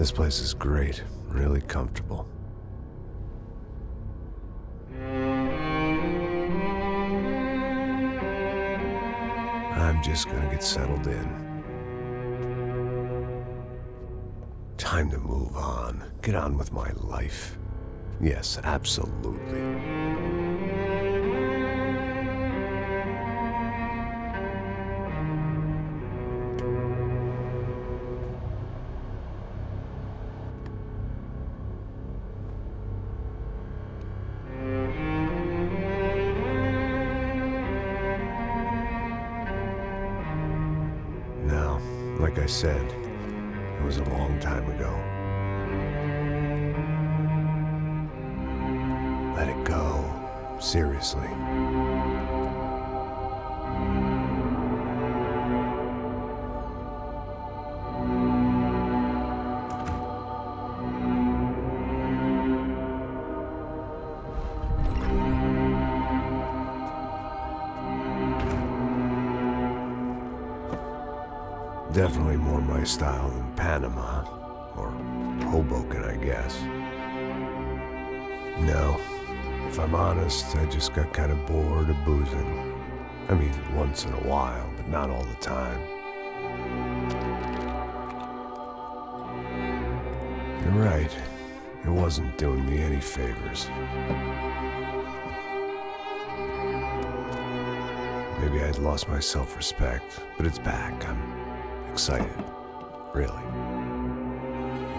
This place is great, really comfortable. I'm just gonna get settled in. Time to move on. Get on with my life. Yes, absolutely. Now, like I said, it was a long time ago. Let it go. Seriously. Definitely more my style than Panama, or Hoboken, I guess. No, if I'm honest, I just got kind of bored of boozing. I mean, once in a while, but not all the time. You're right, it wasn't doing me any favors. Maybe I'd lost my self-respect, but it's back. I'm excited, really.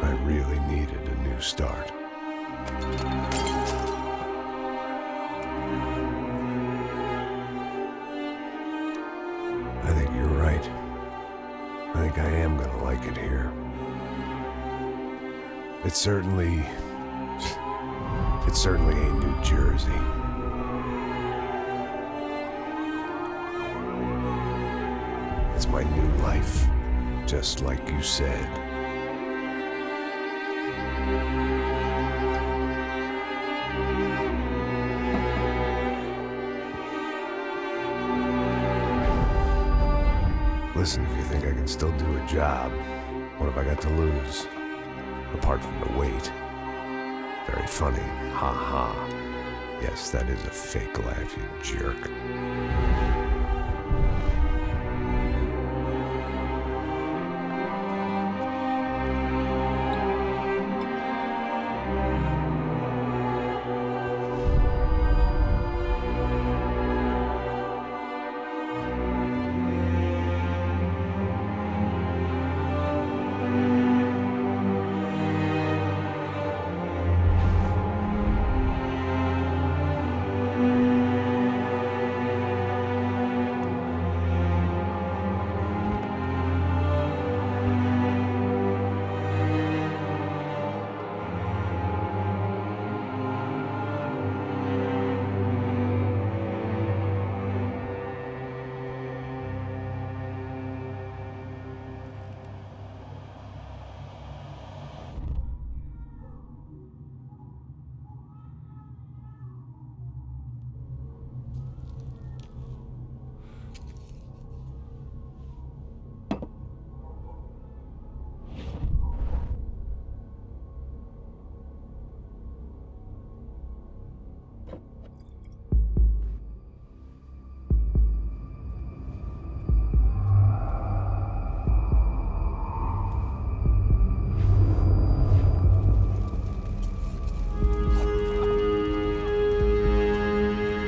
I really needed a new start. I think you're right. I think I am gonna like it here. It's certainly ain't New Jersey. It's my new life. Just like you said. Listen, if you think I can still do a job, what have I got to lose? Apart from the weight. Very funny. Ha ha. Yes, that is a fake laugh, you jerk.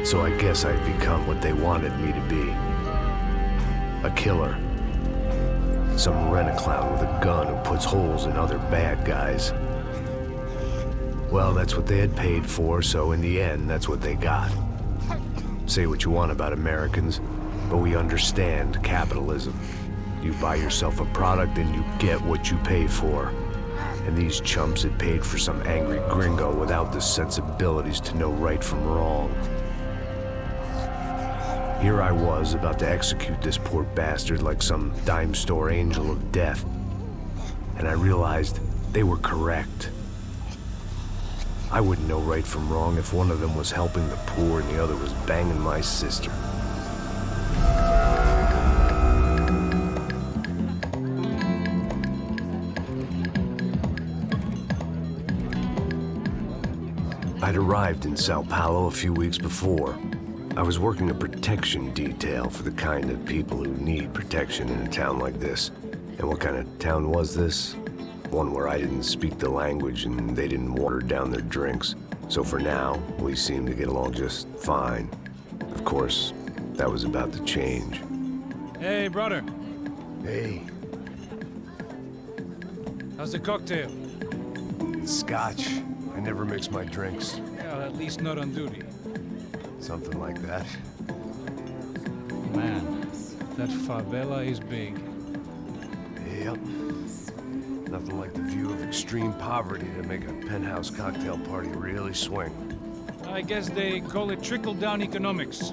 So I guess I'd become what they wanted me to be. A killer. Some rent-a-clown with a gun who puts holes in other bad guys. Well, that's what they had paid for, so in the end, that's what they got. Say what you want about Americans, but we understand capitalism. You buy yourself a product and you get what you pay for. And these chumps had paid for some angry gringo without the sensibilities to know right from wrong. Here I was, about to execute this poor bastard like some dime store angel of death. And I realized they were correct. I wouldn't know right from wrong if one of them was helping the poor and the other was banging my sister. I'd arrived in Sao Paulo a few weeks before. I was working a protection detail for the kind of people who need protection in a town like this. And what kind of town was this? One where I didn't speak the language and they didn't water down their drinks. So for now, we seemed to get along just fine. Of course, that was about to change. Hey, brother. Hey. How's the cocktail? It's scotch. I never mix my drinks. Well, at least not on duty. Something like that. Man, that favela is big. Yep. Nothing like the view of extreme poverty to make a penthouse cocktail party really swing. I guess they call it trickle-down economics.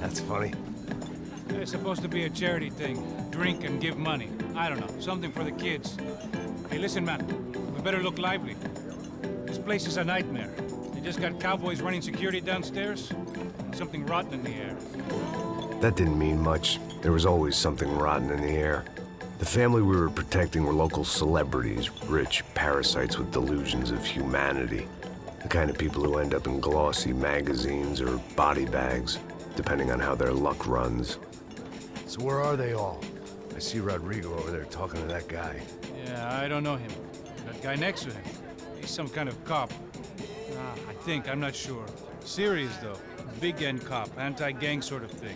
That's funny. It's supposed to be a charity thing. Drink and give money. I don't know, something for the kids. Hey, listen, man. We better look lively. This place is a nightmare. They just got cowboys running security downstairs. Something rotten in the air. That didn't mean much. There was always something rotten in the air. The family we were protecting were local celebrities, rich parasites with delusions of humanity. The kind of people who end up in glossy magazines or body bags, depending on how their luck runs. So where are they all? I see Rodrigo over there talking to that guy. Yeah, I don't know him. That guy next to him. He's some kind of cop. I think, I'm not sure. Serious, though. Big end cop, anti-gang sort of thing.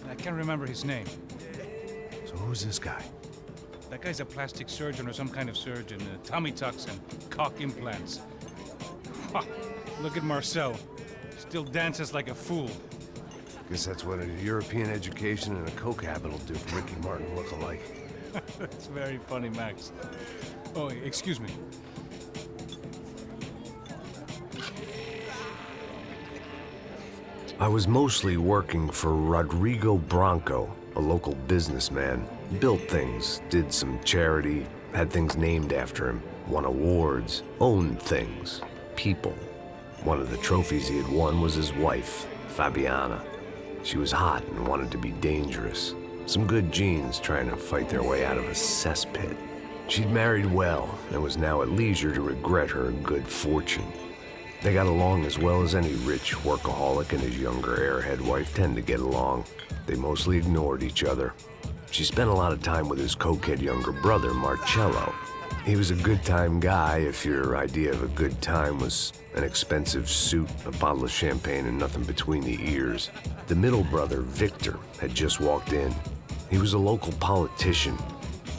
I can't remember his name. So who's this guy? That guy's a plastic surgeon or some kind of surgeon. Tummy tucks and cock implants. Ha! Look at Marcel. Still dances like a fool. Guess that's what a European education and a coke habit will do for Ricky Martin look-alike. That's very funny, Max. Oh, excuse me. I was mostly working for Rodrigo Branco, a local businessman. Built things, did some charity, had things named after him, won awards, owned things, people. One of the trophies he had won was his wife, Fabiana. She was hot and wanted to be dangerous. Some good genes trying to fight their way out of a cesspit. She'd married well and was now at leisure to regret her good fortune. They got along as well as any rich workaholic and his younger airhead wife tend to get along. They mostly ignored each other. She spent a lot of time with his cokehead younger brother, Marcello. He was a good-time guy if your idea of a good time was an expensive suit, a bottle of champagne, and nothing between the ears. The middle brother, Victor, had just walked in. He was a local politician.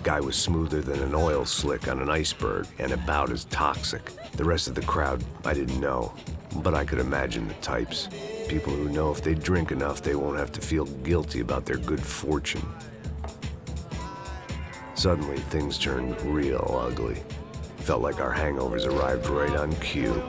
Guy was smoother than an oil slick on an iceberg and about as toxic. The rest of the crowd, I didn't know, but I could imagine the types. People who know if they drink enough, they won't have to feel guilty about their good fortune. Suddenly, things turned real ugly. Felt like our hangovers arrived right on cue.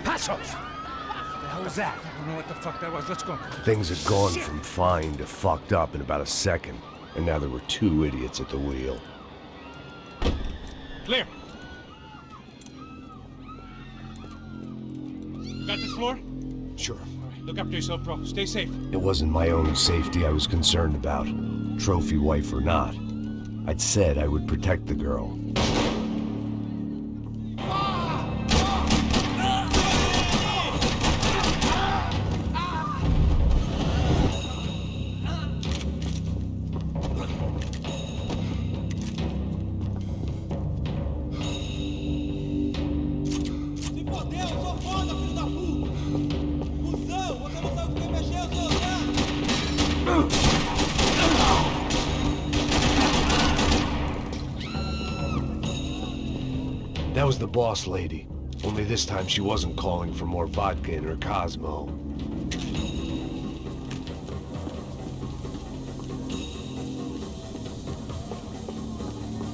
Passos! What was that? I don't know what the fuck that was. Let's go. Things had gone from fine to fucked up in about a second, and now there were two idiots at the wheel. Clear. Got this floor? Sure. All right, look after yourself, bro. Stay safe. It wasn't my own safety I was concerned about, trophy wife or not. I'd said I would protect the girl. That was the boss lady, only this time she wasn't calling for more vodka in her Cosmo.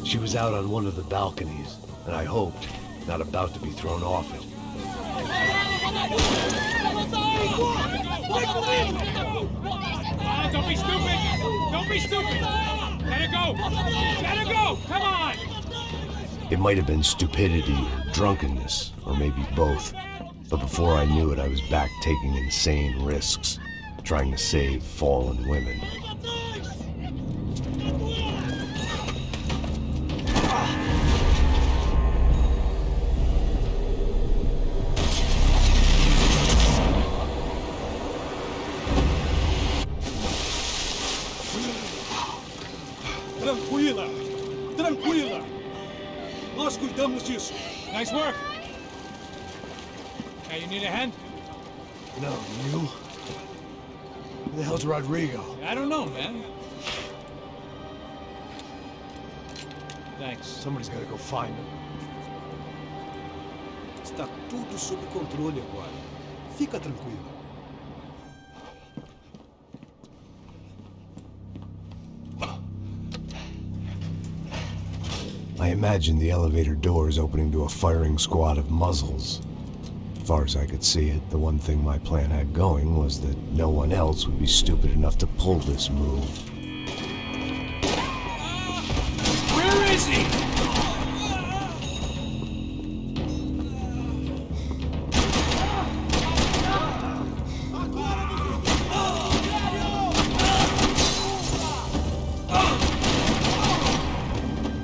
She was out on one of the balconies, and I hoped, not about to be thrown off it. Don't be stupid! Don't be stupid! Let her go! Let her go! Come on! It might have been stupidity or drunkenness, or maybe both. But before I knew it, I was back taking insane risks, trying to save fallen women. Tranquila! Tranquila! Nós cuidamos disso. Nice work! Hey, you need a hand? No, you? Who the hell's Rodrigo? I don't know, man. Thanks. Somebody's gotta go find him. Está tudo sob controle agora. Fica tranquilo. I imagined the elevator doors opening to a firing squad of muzzles. As far as I could see it, the one thing my plan had going was that no one else would be stupid enough to pull this move. Where is he?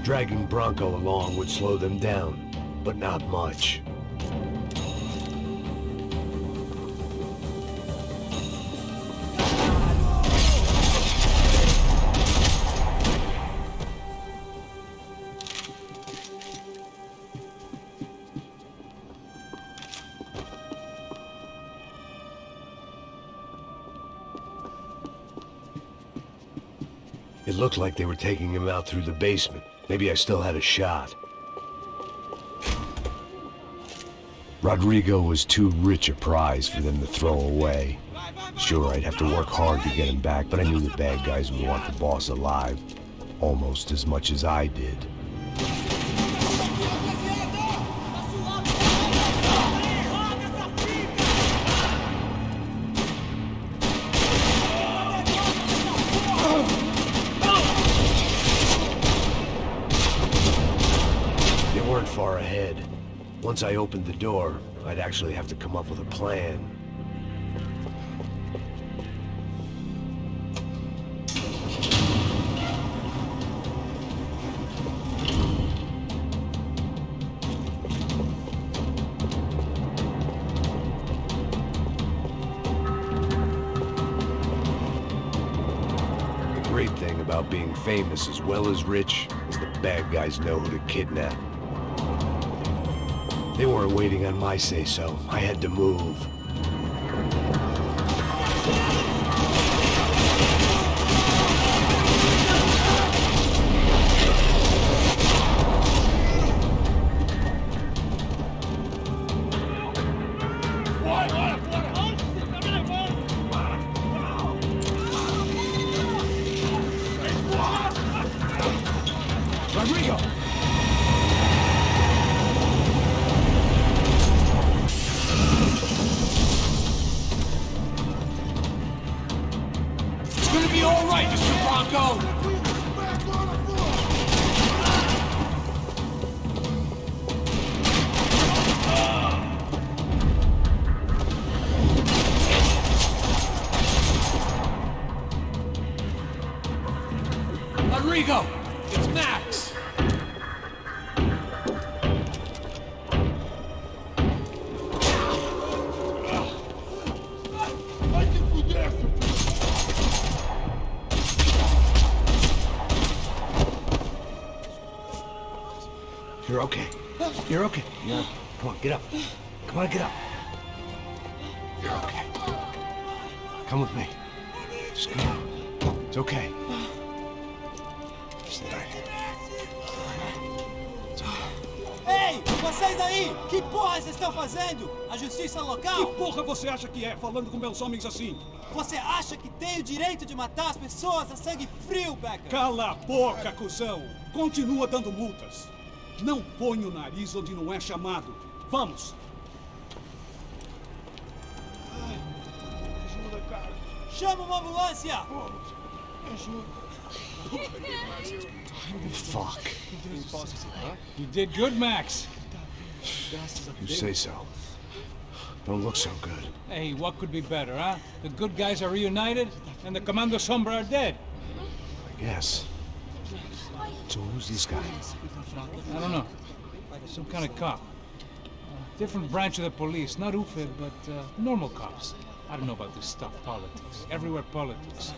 Dragging Bronco along would slow them down, but not much. It looked like they were taking him out through the basement. Maybe I still had a shot. Rodrigo was too rich a prize for them to throw away. Sure, I'd have to work hard to get him back, but I knew the bad guys would want the boss alive, almost as much as I did. Far ahead. Once I opened the door, I'd actually have to come up with a plan. The great thing about being famous as well as rich is the bad guys know who to kidnap. They weren't waiting on my say-so. I had to move. Rodrigo! All right, Mr. Bronco! Rodrigo! It's Max! You're okay. You're okay. Yeah. Come on, get up. Come on, get up. You're okay. Come with me. Just come on. It's okay. Just there. It's okay. Ei, vocês aí! Que porra vocês estão fazendo? A justiça local? Que porra você acha que é, falando com meus homens assim? Você acha que tem o direito de matar as pessoas a sangue frio, Becker? Cala a boca, cuzão! Continua dando multas. Não põe o nariz onde não é chamado. Vamos! Chama uma ambulância! Fuck. You did good, Max. You say so. Don't look so good. Hey, what could be better, huh? The good guys are reunited, and the Commando Sombra are dead. I guess. So who's this guy? I don't know. Some kind of cop. Different branch of the police. Not UFED, but normal cops. I don't know about this stuff, politics. Everywhere politics.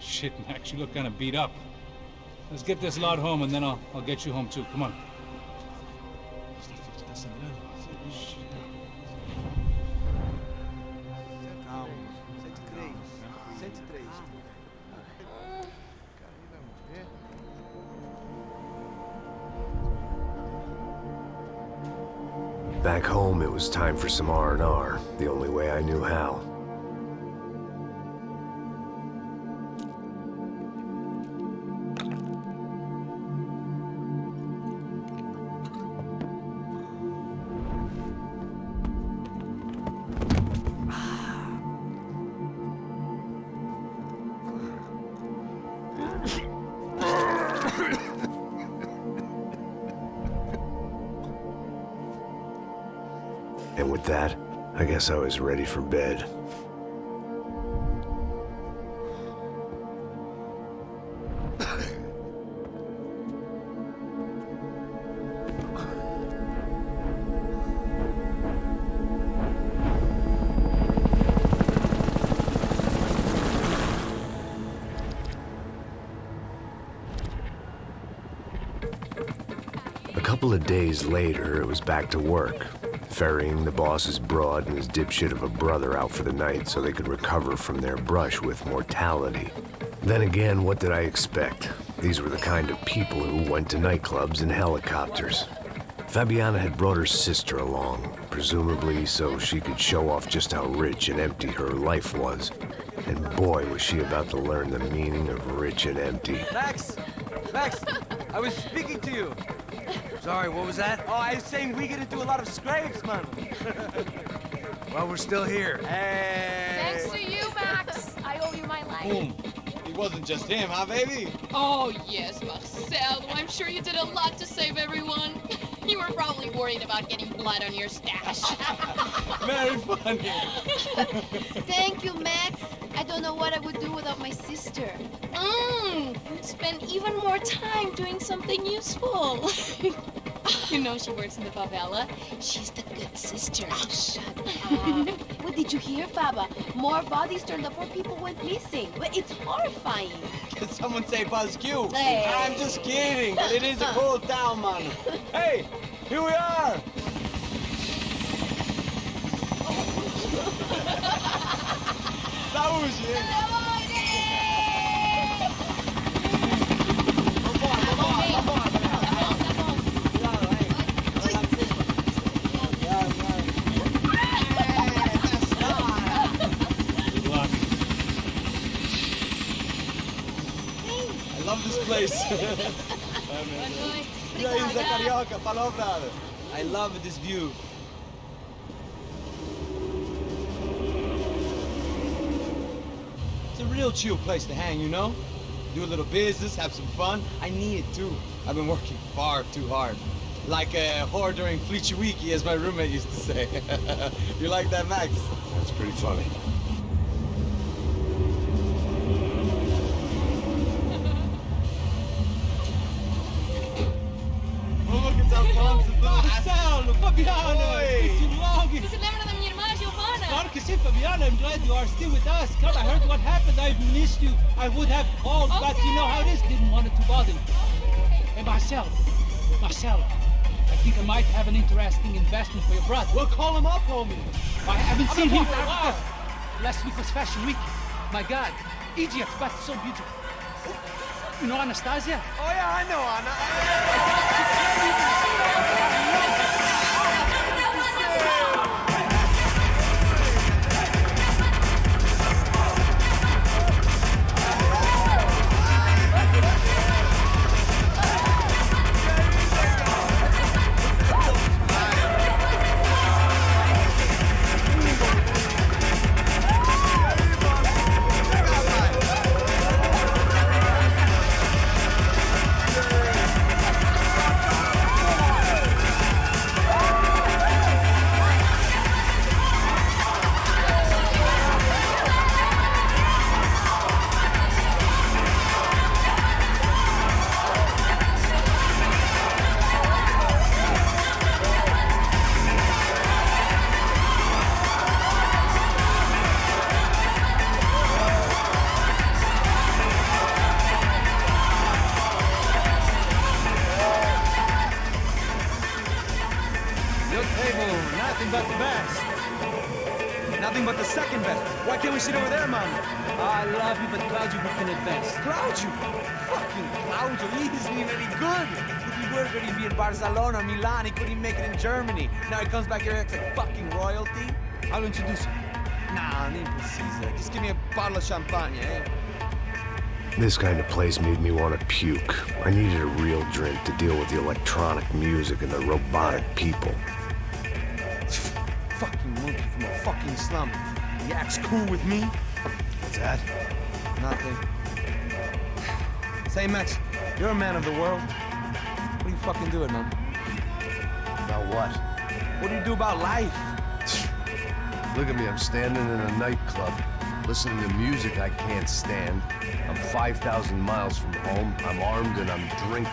Shit, Max, you look kind of beat up. Let's get this lot home, and then I'll get you home, too. Come on. Back home, it was time for some R&R, the only way I knew how. And with that, I guess I was ready for bed. A couple of days later, it was back to work. Ferrying the boss's broad and his dipshit of a brother out for the night so they could recover from their brush with mortality. Then again, what did I expect? These were the kind of people who went to nightclubs in helicopters. Fabiana had brought her sister along, presumably so she could show off just how rich and empty her life was. And boy, was she about to learn the meaning of rich and empty. Max! Max! I was speaking to you! Sorry, what was that? Oh, I was saying we get into a lot of scrapes, man. Well, we're still here. Hey! Thanks to you, Max. I owe you my life. Boom. It wasn't just him, huh, baby? Oh, yes, Marcel. I'm sure you did a lot to save everyone. You were probably worried about getting blood on your stash. Very funny. Thank you, Max. I don't know what I would do without my sister. Spend even more time doing something useful. You know she works in the favela. She's the good sister. Oh, shut up. What did you hear, Baba? More bodies turned up where people went missing. It's horrifying. Did someone say Buzz Q? Hey. I'm just kidding, but it is a cool town, man. Hey, here we are. Saúde! I love this place. E aí, Zé Carioca, falou, brother. I love this view. It's a real chill place to hang, you know? Do a little business, have some fun. I need it too. I've been working far too hard. Like a whore during Fleechy Weeky, as my roommate used to say. You like that, Max? That's pretty funny. Marcelo, Fabiana, it's been too long. Você se lembra da minha irmã, Giovanna? Claro que sim, Fabiana. I'm glad you are still with us. Come, I heard what happened. I've missed you. I would have called, but you know how it is. Didn't want it to bother you. Hey, Marcel, I think I might have an interesting investment for your brother. We'll call him up, homie. I haven't seen him for a while. Last week was Fashion Week. My God, Egypt, but so beautiful. You know Anastasia? Oh yeah, I know Anna. the second best. Why can't we sit over there, man? I love you, but Claudio, we can advance. Claudio? Fucking Claudio, he isn't even any good. If he were good, he'd be in Barcelona, Milan, he couldn't even make it in Germany. Now he comes back here and acts like fucking royalty. I'll introduce you. Nah, need precisa. Just give me a bottle of champagne, eh? This kind of place made me want to puke. I needed a real drink to deal with the electronic music and the robotic people. Fucking monkey from a fucking slum. He acts cool with me. What's that? Nothing. Say, Max, you're a man of the world. What are you fucking doing, man? About what? What do you do about life? Look at me, I'm standing in a nightclub, listening to music I can't stand. I'm 5,000 miles from home, I'm armed, and I'm drinking.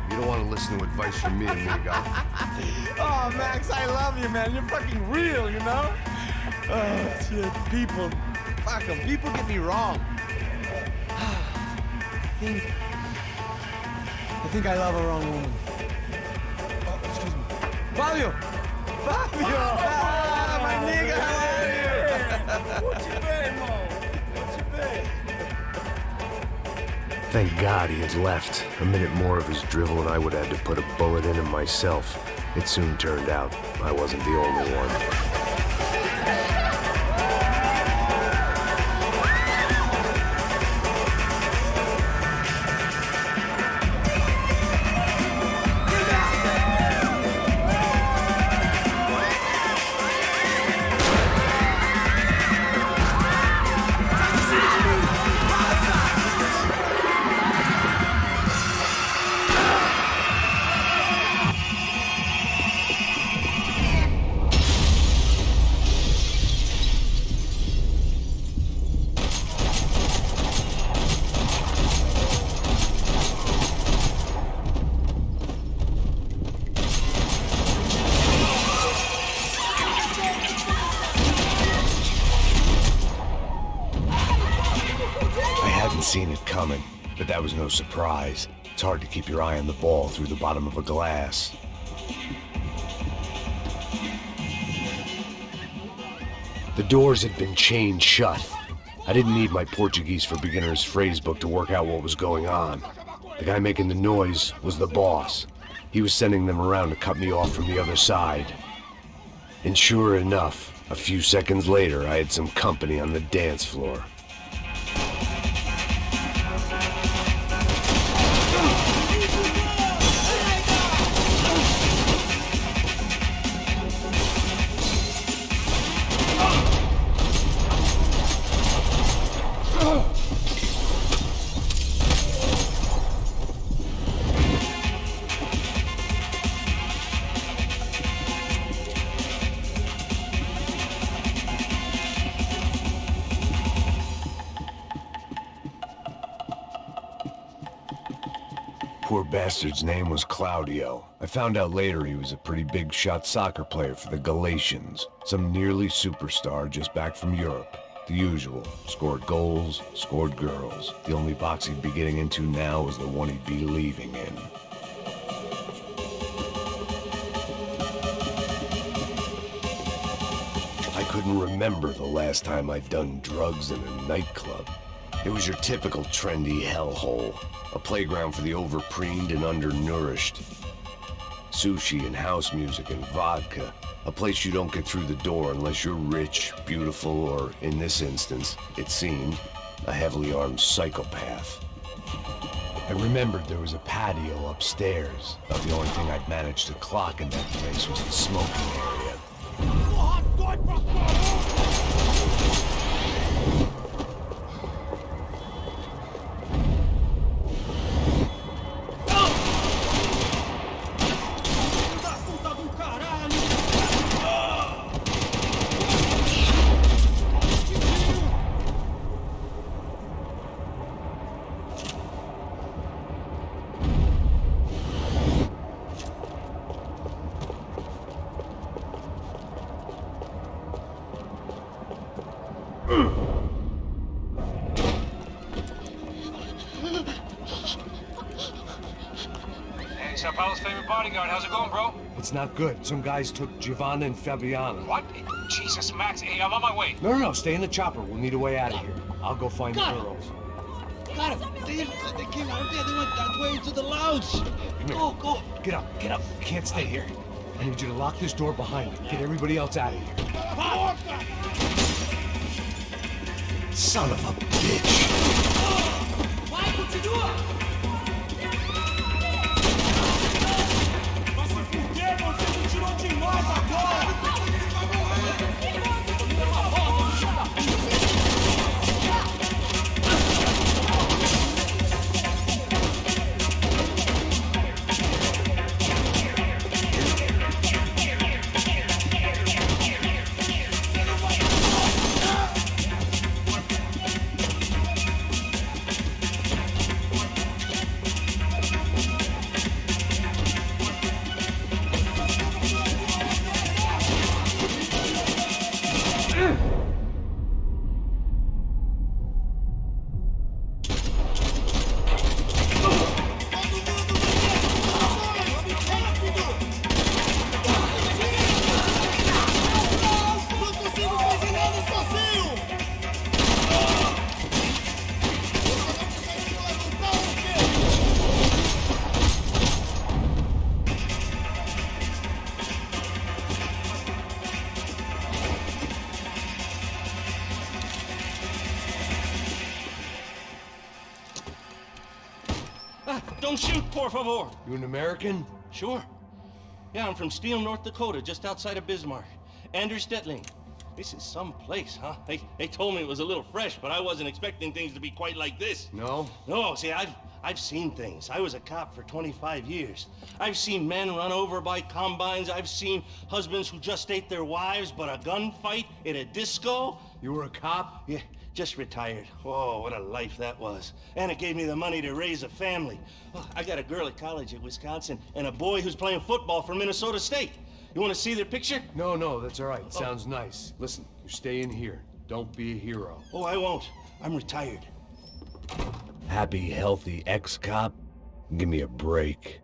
You don't want to listen to advice from me, amigo. Oh, Max, I love you, man. You're fucking real, you know? Oh, shit. People. Fuck them. People get me wrong. I think I love a wrong woman. Oh, excuse me. Fabio! Fabio! Ah, my nigga, how are you? What you been, Mo? What you been? Thank God he had left. A minute more of his drivel and I would have had to put a bullet in him myself. It soon turned out I wasn't the only one. Seen it coming, but that was no surprise. It's hard to keep your eye on the ball through the bottom of a glass. The doors had been chained shut. I didn't need my Portuguese for Beginners phrase book to work out what was going on. The guy making the noise was the boss. He was sending them around to cut me off from the other side. And sure enough, a few seconds later, I had some company on the dance floor. Poor bastard's name was Claudio. I found out later he was a pretty big shot soccer player for the Galatians. Some nearly superstar just back from Europe. The usual. Scored goals, scored girls. The only box he'd be getting into now was the one he'd be leaving in. I couldn't remember the last time I'd done drugs in a nightclub. It was your typical trendy hellhole. A playground for the overpreened and undernourished. Sushi and house music and vodka. A place you don't get through the door unless you're rich, beautiful, or, in this instance, it seemed, a heavily armed psychopath. I remembered there was a patio upstairs. About the only thing I'd managed to clock in that place was the smoking area. Hey, Sao Paulo's favorite bodyguard. How's it going, bro? It's not good. Some guys took Giovanna and Fabiana. What? Jesus, Max. Hey, I'm on my way. No, stay in the chopper. We'll need a way out of here. I'll go find the girls. Got him. They came out of there. They went that way into the lounge. Go. Get up. You can't stay here. I need you to lock this door behind you. Get everybody else out of here. Son of a bitch! Vai, continua! Vai se fuder, você não tirou de nós agora! Don't shoot, por favor. You an American? Sure. Yeah, I'm from Steele, North Dakota, just outside of Bismarck. Andrew Stetling. This is some place, huh? They told me it was a little fresh, but I wasn't expecting things to be quite like this. No? No, see, I've seen things. I was a cop for 25 years. I've seen men run over by combines. I've seen husbands who just ate their wives, but a gunfight at a disco. You were a cop? Yeah, just retired. Oh, what a life that was. And it gave me the money to raise a family. Oh, I got a girl at college at Wisconsin and a boy who's playing football for Minnesota State. You want to see their picture? No, that's all right. Sounds nice. Listen, you're staying here. Don't be a hero. Oh, I won't. I'm retired. Happy, healthy ex-cop? Give me a break.